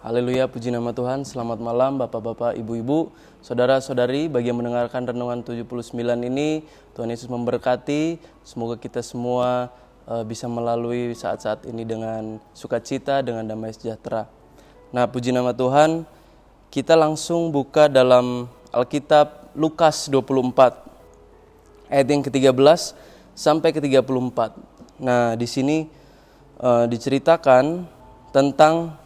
Haleluya, puji nama Tuhan. Selamat malam Bapak-bapak, Ibu-ibu, saudara-saudari. Bagi yang mendengarkan renungan 79 ini, Tuhan Yesus memberkati. Semoga kita semua bisa melalui saat-saat ini dengan sukacita, dengan damai sejahtera. Nah, puji nama Tuhan. Kita langsung buka dalam Alkitab Lukas 24 ayat yang ke-13 sampai ke-34. Nah, di sini diceritakan tentang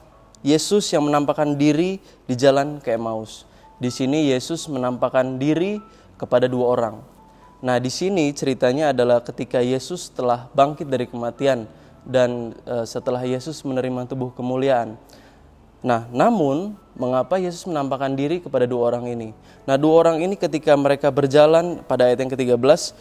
Yesus yang menampakkan diri di jalan ke Emmaus. Di sini Yesus menampakkan diri kepada dua orang. Nah, di sini ceritanya adalah ketika Yesus telah bangkit dari kematian dan setelah Yesus menerima tubuh kemuliaan. Nah, namun mengapa Yesus menampakkan diri kepada dua orang ini? Nah, dua orang ini ketika mereka berjalan pada ayat yang ke-13,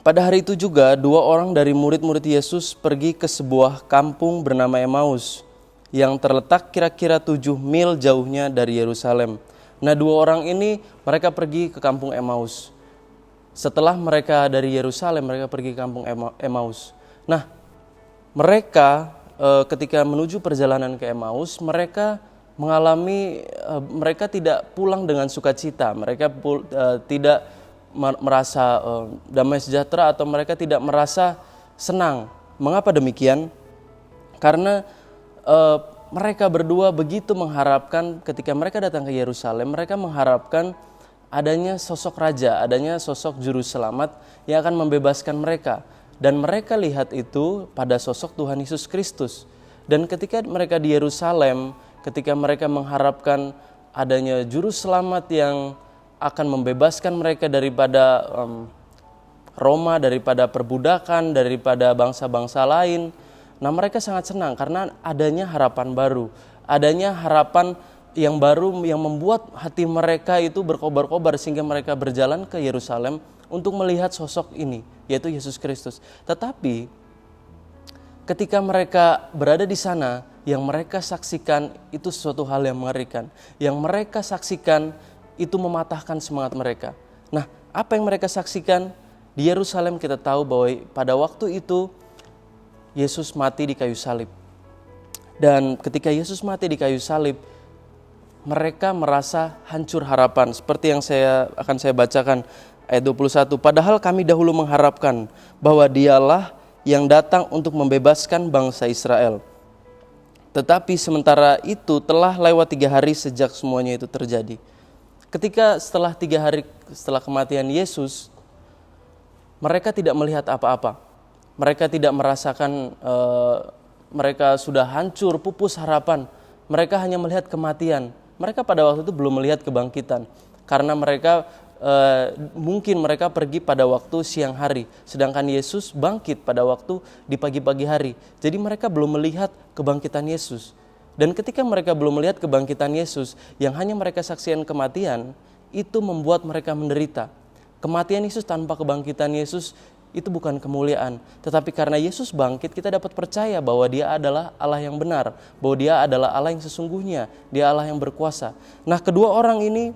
pada hari itu juga dua orang dari murid-murid Yesus pergi ke sebuah kampung bernama Emmaus yang terletak kira-kira 7 mil jauhnya dari Yerusalem. Nah, dua orang ini mereka pergi ke kampung Emmaus. Setelah mereka dari Yerusalem, mereka pergi ke kampung Emmaus. Nah, mereka ketika menuju perjalanan ke Emmaus, mereka mengalami, mereka tidak pulang dengan sukacita. Mereka tidak merasa damai sejahtera atau mereka tidak merasa senang. Mengapa demikian? Karena mereka berdua begitu mengharapkan ketika mereka datang ke Yerusalem, mereka mengharapkan adanya sosok raja, adanya sosok juru selamat yang akan membebaskan mereka. Dan mereka lihat itu pada sosok Tuhan Yesus Kristus. Dan ketika mereka di Yerusalem, ketika mereka mengharapkan adanya juru selamat yang akan membebaskan mereka daripada Roma, daripada perbudakan, daripada bangsa-bangsa lain. Nah, mereka sangat senang karena adanya harapan baru, adanya harapan yang baru yang membuat hati mereka itu berkobar-kobar sehingga mereka berjalan ke Yerusalem untuk melihat sosok ini, yaitu Yesus Kristus. Tetapi ketika mereka berada di sana, yang mereka saksikan itu sesuatu hal yang mengerikan. Yang mereka saksikan itu mematahkan semangat mereka. Nah, apa yang mereka saksikan? Di Yerusalem kita tahu bahwa pada waktu itu Yesus mati di kayu salib. Dan ketika Yesus mati di kayu salib, mereka merasa hancur harapan. Seperti yang akan saya bacakan ayat 21. Padahal kami dahulu mengharapkan bahwa Dialah yang datang untuk membebaskan bangsa Israel. Tetapi sementara itu telah lewat 3 hari sejak semuanya itu terjadi. Ketika setelah 3 hari setelah kematian Yesus, mereka tidak melihat apa-apa. Mereka tidak merasakan, mereka sudah hancur, pupus harapan. Mereka hanya melihat kematian. Mereka pada waktu itu belum melihat kebangkitan. Karena mereka mungkin mereka pergi pada waktu siang hari. Sedangkan Yesus bangkit pada waktu di pagi-pagi hari. Jadi mereka belum melihat kebangkitan Yesus. Dan ketika mereka belum melihat kebangkitan Yesus, yang hanya mereka saksikan kematian, itu membuat mereka menderita. Kematian Yesus tanpa kebangkitan Yesus itu bukan kemuliaan, tetapi karena Yesus bangkit kita dapat percaya bahwa Dia adalah Allah yang benar, bahwa Dia adalah Allah yang sesungguhnya, Dia Allah yang berkuasa. Nah, kedua orang ini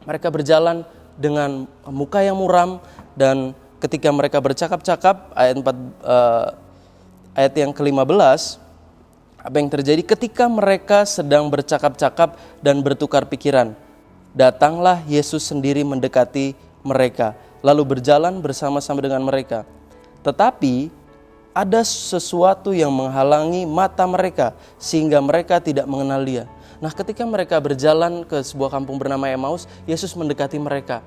mereka berjalan dengan muka yang muram, dan ketika mereka bercakap-cakap, ayat yang ke-15, apa yang terjadi ketika mereka sedang bercakap-cakap dan bertukar pikiran? Datanglah Yesus sendiri mendekati mereka, lalu berjalan bersama-sama dengan mereka. Tetapi ada sesuatu yang menghalangi mata mereka sehingga mereka tidak mengenal Dia. Nah, ketika mereka berjalan ke sebuah kampung bernama Emmaus, Yesus mendekati mereka.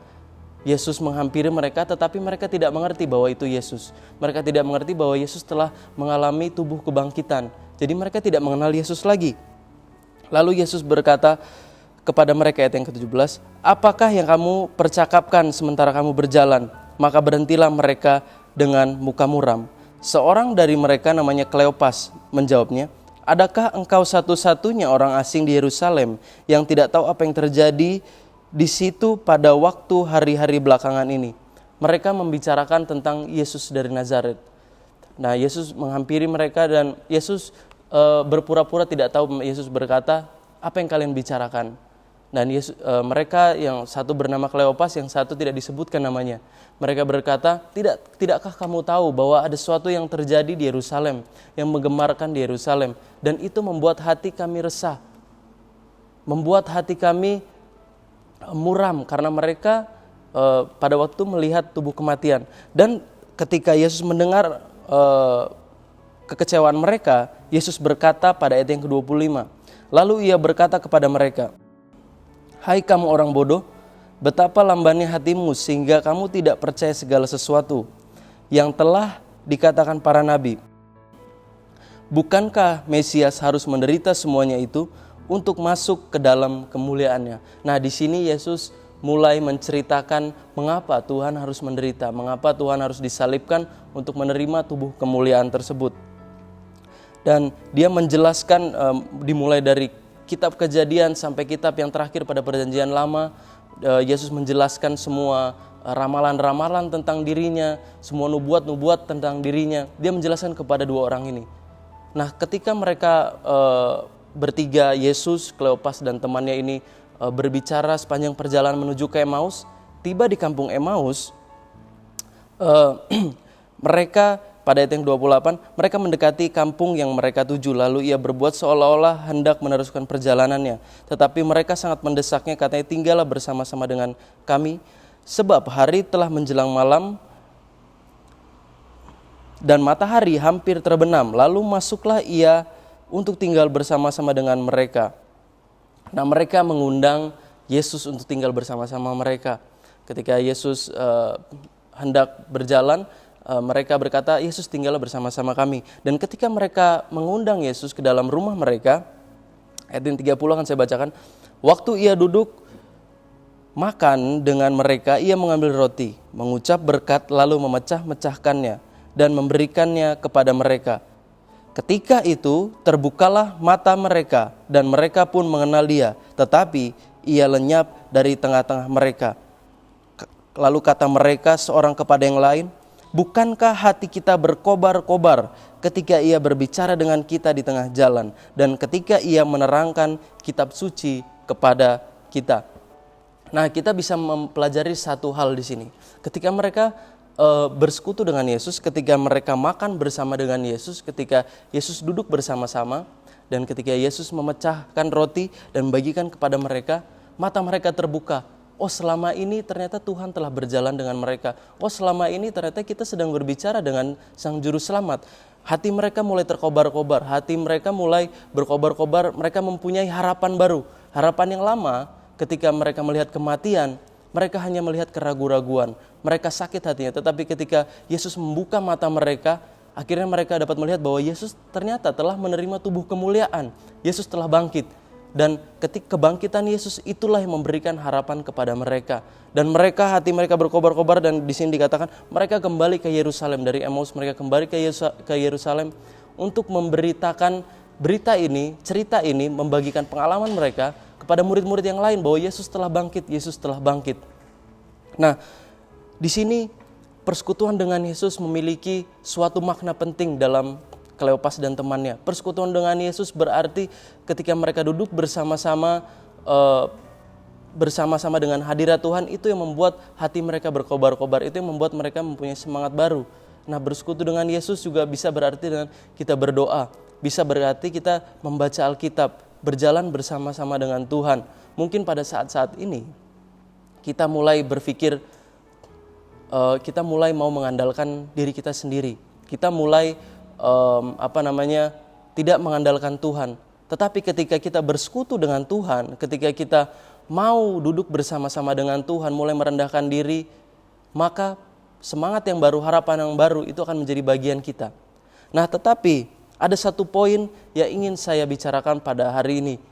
Yesus menghampiri mereka, tetapi mereka tidak mengerti bahwa itu Yesus. Mereka tidak mengerti bahwa Yesus telah mengalami tubuh kebangkitan. Jadi mereka tidak mengenal Yesus lagi. Lalu Yesus berkata kepada mereka, ayat yang ke-17, apakah yang kamu percakapkan sementara kamu berjalan? Maka berhentilah mereka dengan muka muram. Seorang dari mereka namanya Kleopas menjawabnya, adakah engkau satu-satunya orang asing di Yerusalem yang tidak tahu apa yang terjadi di situ pada waktu hari-hari belakangan ini? Mereka membicarakan tentang Yesus dari Nazaret. Nah, Yesus menghampiri mereka dan Yesus berpura-pura tidak tahu. Yesus berkata, apa yang kalian bicarakan? Dan mereka yang satu bernama Kleopas, yang satu tidak disebutkan namanya. Mereka berkata, tidakkah kamu tahu bahwa ada sesuatu yang terjadi di Yerusalem, yang menggemarkan di Yerusalem, dan itu membuat hati kami resah, membuat hati kami muram, karena mereka pada waktu melihat tubuh kematian. Dan ketika Yesus mendengar kekecewaan mereka, Yesus berkata pada ayat yang ke-25, lalu ia berkata kepada mereka, hai kamu orang bodoh, betapa lambannya hatimu sehingga kamu tidak percaya segala sesuatu yang telah dikatakan para nabi. Bukankah Mesias harus menderita semuanya itu untuk masuk ke dalam kemuliaannya? Nah, di sini Yesus mulai menceritakan mengapa Tuhan harus menderita, mengapa Tuhan harus disalibkan untuk menerima tubuh kemuliaan tersebut. Dan dia menjelaskan dimulai dari kitab Kejadian sampai kitab yang terakhir pada Perjanjian Lama. Yesus menjelaskan semua ramalan-ramalan tentang dirinya, semua nubuat-nubuat tentang dirinya. Dia menjelaskan kepada dua orang ini. Nah, ketika mereka bertiga, Yesus, Kleopas, dan temannya ini berbicara sepanjang perjalanan menuju ke Emmaus, tiba di kampung Emmaus, mereka pada ayat yang 28, mereka mendekati kampung yang mereka tuju, lalu ia berbuat seolah-olah hendak meneruskan perjalanannya. Tetapi mereka sangat mendesaknya, katanya, tinggallah bersama-sama dengan kami, sebab hari telah menjelang malam dan matahari hampir terbenam. Lalu masuklah ia untuk tinggal bersama-sama dengan mereka. Nah, mereka mengundang Yesus untuk tinggal bersama-sama mereka. Ketika Yesus hendak berjalan, mereka berkata, Yesus tinggallah bersama-sama kami. Dan ketika mereka mengundang Yesus ke dalam rumah mereka, ayat 30 akan saya bacakan. Waktu ia duduk makan dengan mereka, ia mengambil roti, mengucap berkat, lalu memecah-mecahkannya dan memberikannya kepada mereka. Ketika itu terbukalah mata mereka dan mereka pun mengenal dia, tetapi ia lenyap dari tengah-tengah mereka. Lalu kata mereka seorang kepada yang lain, bukankah hati kita berkobar-kobar ketika ia berbicara dengan kita di tengah jalan dan ketika ia menerangkan kitab suci kepada kita? Nah, kita bisa mempelajari satu hal di sini. Ketika mereka bersekutu dengan Yesus, ketika mereka makan bersama dengan Yesus, ketika Yesus duduk bersama-sama, dan ketika Yesus memecahkan roti dan bagikan kepada mereka, mata mereka terbuka. Oh, selama ini ternyata Tuhan telah berjalan dengan mereka. Oh, selama ini ternyata kita sedang berbicara dengan Sang Juru Selamat. Hati mereka mulai terkobar-kobar, hati mereka mulai berkobar-kobar, mereka mempunyai harapan baru. Harapan yang lama ketika mereka melihat kematian, mereka hanya melihat keraguan-raguan, mereka sakit hatinya. Tetapi ketika Yesus membuka mata mereka, akhirnya mereka dapat melihat bahwa Yesus ternyata telah menerima tubuh kemuliaan. Yesus telah bangkit. Dan ketika kebangkitan Yesus itulah yang memberikan harapan kepada mereka. Dan mereka, hati mereka berkobar-kobar, dan di sini dikatakan mereka kembali ke Yerusalem. Dari Emmaus mereka kembali ke Yerusalem untuk memberitakan berita ini, cerita ini, membagikan pengalaman mereka kepada murid-murid yang lain bahwa Yesus telah bangkit, Yesus telah bangkit. Nah, di sini persekutuan dengan Yesus memiliki suatu makna penting dalam Kleopas dan temannya. Persekutuan dengan Yesus berarti ketika mereka duduk bersama-sama dengan hadirat Tuhan, itu yang membuat hati mereka berkobar-kobar, itu yang membuat mereka mempunyai semangat baru. Nah, bersekutu dengan Yesus juga bisa berarti dengan kita berdoa, bisa berarti kita membaca Alkitab, berjalan bersama-sama dengan Tuhan. Mungkin pada saat-saat ini kita mulai berpikir, kita mulai mau mengandalkan diri kita sendiri. Kita mulai tidak mengandalkan Tuhan. Tetapi ketika kita bersekutu dengan Tuhan, ketika kita mau duduk bersama-sama dengan Tuhan, mulai merendahkan diri, maka semangat yang baru, harapan yang baru itu akan menjadi bagian kita. Nah, tetapi ada satu poin yang ingin saya bicarakan pada hari ini.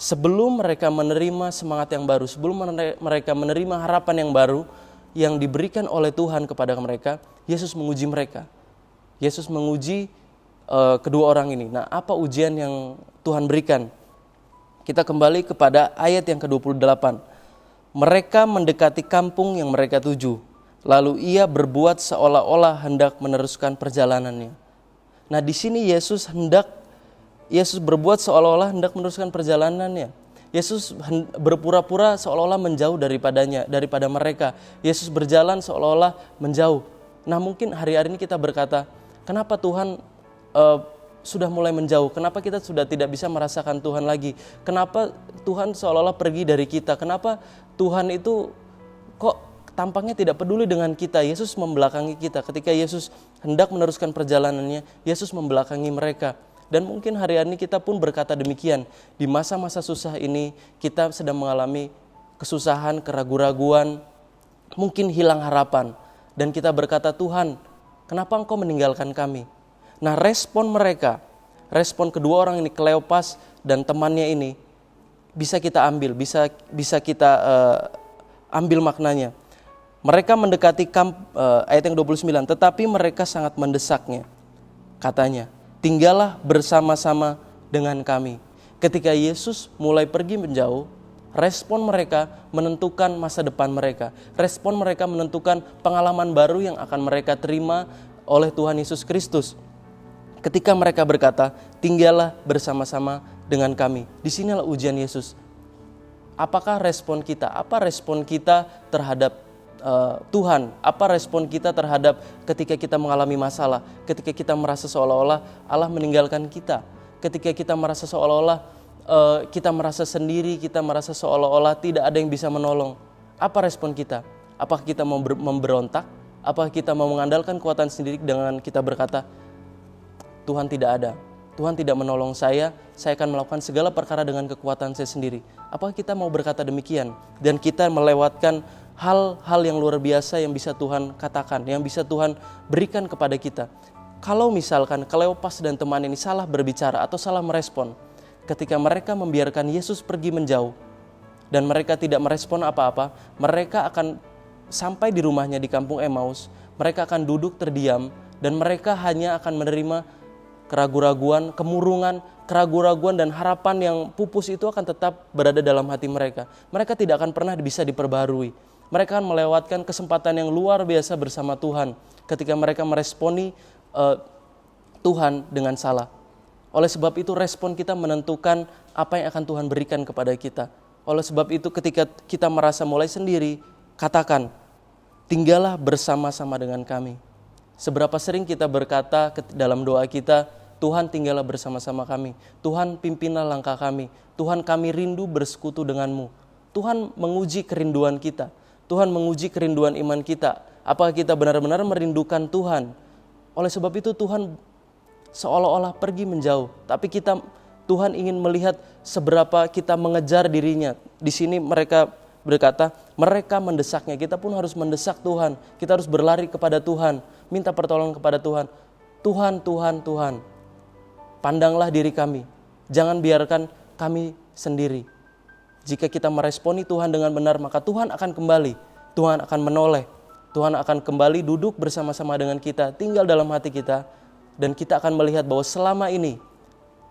Sebelum mereka menerima semangat yang baru, sebelum mereka menerima harapan yang baru yang diberikan oleh Tuhan kepada mereka, Yesus menguji mereka. Yesus menguji kedua orang ini. Nah, apa ujian yang Tuhan berikan? Kita kembali kepada ayat yang ke-28. Mereka mendekati kampung yang mereka tuju, lalu ia berbuat seolah-olah hendak meneruskan perjalanannya. Nah, di sini Yesus berbuat seolah-olah hendak meneruskan perjalanannya. Yesus berpura-pura seolah-olah menjauh daripada mereka. Yesus berjalan seolah-olah menjauh. Nah mungkin hari-hari ini kita berkata, kenapa Tuhan sudah mulai menjauh? Kenapa kita sudah tidak bisa merasakan Tuhan lagi? Kenapa Tuhan seolah-olah pergi dari kita? Kenapa Tuhan itu kok tampaknya tidak peduli dengan kita? Yesus membelakangi kita. Ketika Yesus hendak meneruskan perjalanannya, Yesus membelakangi mereka. Dan mungkin hari-hari ini kita pun berkata demikian. Di masa-masa susah ini kita sedang mengalami kesusahan, keraguan-raguan, mungkin hilang harapan. Dan kita berkata, Tuhan, kenapa Engkau meninggalkan kami? Nah respon mereka, respon kedua orang ini, Kleopas dan temannya ini, bisa kita ambil, bisa kita ambil maknanya. Mereka mendekati ayat yang 29, tetapi mereka sangat mendesaknya. Katanya, tinggallah bersama-sama dengan kami. Ketika Yesus mulai pergi menjauh, respon mereka menentukan masa depan mereka. Respon mereka menentukan pengalaman baru yang akan mereka terima oleh Tuhan Yesus Kristus. Ketika mereka berkata, tinggallah bersama-sama dengan kami. Disinilah ujian Yesus. Apakah respon kita? Apa respon kita terhadap Tuhan? Apa respon kita terhadap ketika kita mengalami masalah? Ketika kita merasa seolah-olah Allah meninggalkan kita? Ketika kita merasa seolah-olah kita merasa sendiri, kita merasa seolah-olah tidak ada yang bisa menolong. Apa respon kita? Apakah kita mau memberontak? Apakah kita mau mengandalkan kekuatan sendiri dengan kita berkata, Tuhan tidak ada, Tuhan tidak menolong saya akan melakukan segala perkara dengan kekuatan saya sendiri. Apakah kita mau berkata demikian? Dan kita melewatkan hal-hal yang luar biasa yang bisa Tuhan katakan, yang bisa Tuhan berikan kepada kita. Kalau misalkan Kleopas dan teman ini salah berbicara atau salah merespon, ketika mereka membiarkan Yesus pergi menjauh dan mereka tidak merespon apa-apa, mereka akan sampai di rumahnya di kampung Emmaus, mereka akan duduk terdiam dan mereka hanya akan menerima keraguan-raguan, kemurungan, keraguan-raguan dan harapan yang pupus itu akan tetap berada dalam hati mereka. Mereka tidak akan pernah bisa diperbarui. Mereka akan melewatkan kesempatan yang luar biasa bersama Tuhan ketika mereka meresponi Tuhan dengan salah. Oleh sebab itu respon kita menentukan apa yang akan Tuhan berikan kepada kita. Oleh sebab itu ketika kita merasa mulai sendiri, katakan, tinggallah bersama-sama dengan kami. Seberapa sering kita berkata dalam doa kita, Tuhan tinggallah bersama-sama kami. Tuhan pimpinlah langkah kami. Tuhan kami rindu bersekutu denganmu. Tuhan menguji kerinduan kita. Tuhan menguji kerinduan iman kita. Apakah kita benar-benar merindukan Tuhan? Oleh sebab itu Tuhan seolah-olah pergi menjauh. Tapi Tuhan ingin melihat seberapa kita mengejar dirinya. Di sini mereka berkata, mereka mendesaknya. Kita pun harus mendesak Tuhan. Kita harus berlari kepada Tuhan. Minta pertolongan kepada Tuhan. Tuhan, Tuhan, Tuhan. Pandanglah diri kami. Jangan biarkan kami sendiri. Jika kita meresponi Tuhan dengan benar, maka Tuhan akan kembali. Tuhan akan menoleh. Tuhan akan kembali duduk bersama-sama dengan kita, tinggal dalam hati kita. Dan kita akan melihat bahwa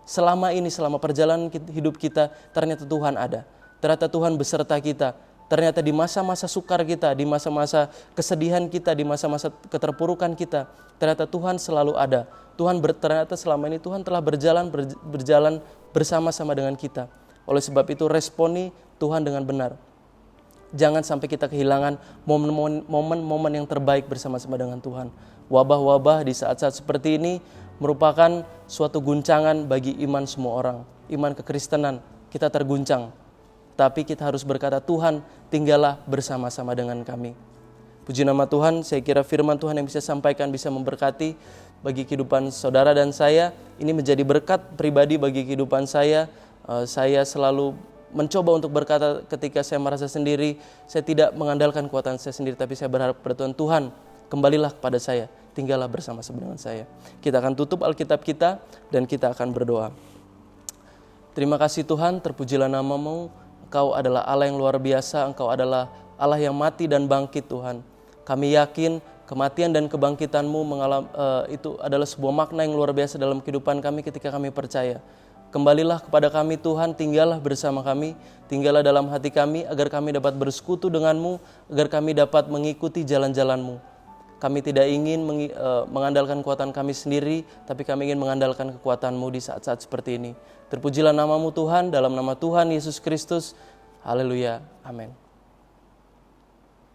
selama perjalanan hidup kita, ternyata Tuhan ada. Ternyata Tuhan beserta kita. Ternyata di masa-masa sukar kita, di masa-masa kesedihan kita, di masa-masa keterpurukan kita, ternyata Tuhan selalu ada. Ternyata selama ini Tuhan telah berjalan bersama-sama dengan kita. Oleh sebab itu responi Tuhan dengan benar. Jangan sampai kita kehilangan momen-momen yang terbaik bersama-sama dengan Tuhan. Wabah-wabah di saat-saat seperti ini merupakan suatu guncangan bagi iman semua orang. Iman kekristenan kita terguncang. Tapi kita harus berkata, Tuhan tinggallah bersama-sama dengan kami. Puji nama Tuhan, saya kira firman Tuhan yang bisa sampaikan bisa memberkati bagi kehidupan saudara dan saya. Ini menjadi berkat pribadi bagi kehidupan saya. Saya selalu mencoba untuk berkata ketika saya merasa sendiri, saya tidak mengandalkan kekuatan saya sendiri, tapi saya berharap kepada Tuhan, kembalilah kepada saya, tinggallah bersama-sama dengan saya. Kita akan tutup Alkitab kita dan kita akan berdoa. Terima kasih Tuhan, terpujilah nama-Mu. Engkau adalah Allah yang luar biasa, Engkau adalah Allah yang mati dan bangkit Tuhan. Kami yakin kematian dan kebangkitan-Mu itu adalah sebuah makna yang luar biasa dalam kehidupan kami ketika kami percaya. Kembalilah kepada kami Tuhan, tinggallah bersama kami, tinggallah dalam hati kami agar kami dapat bersekutu dengan-Mu, agar kami dapat mengikuti jalan-jalan-Mu. Kami tidak ingin mengandalkan kekuatan kami sendiri, tapi kami ingin mengandalkan kekuatan-Mu di saat-saat seperti ini. Terpujilah nama-Mu Tuhan, dalam nama Tuhan Yesus Kristus. Haleluya. Amin.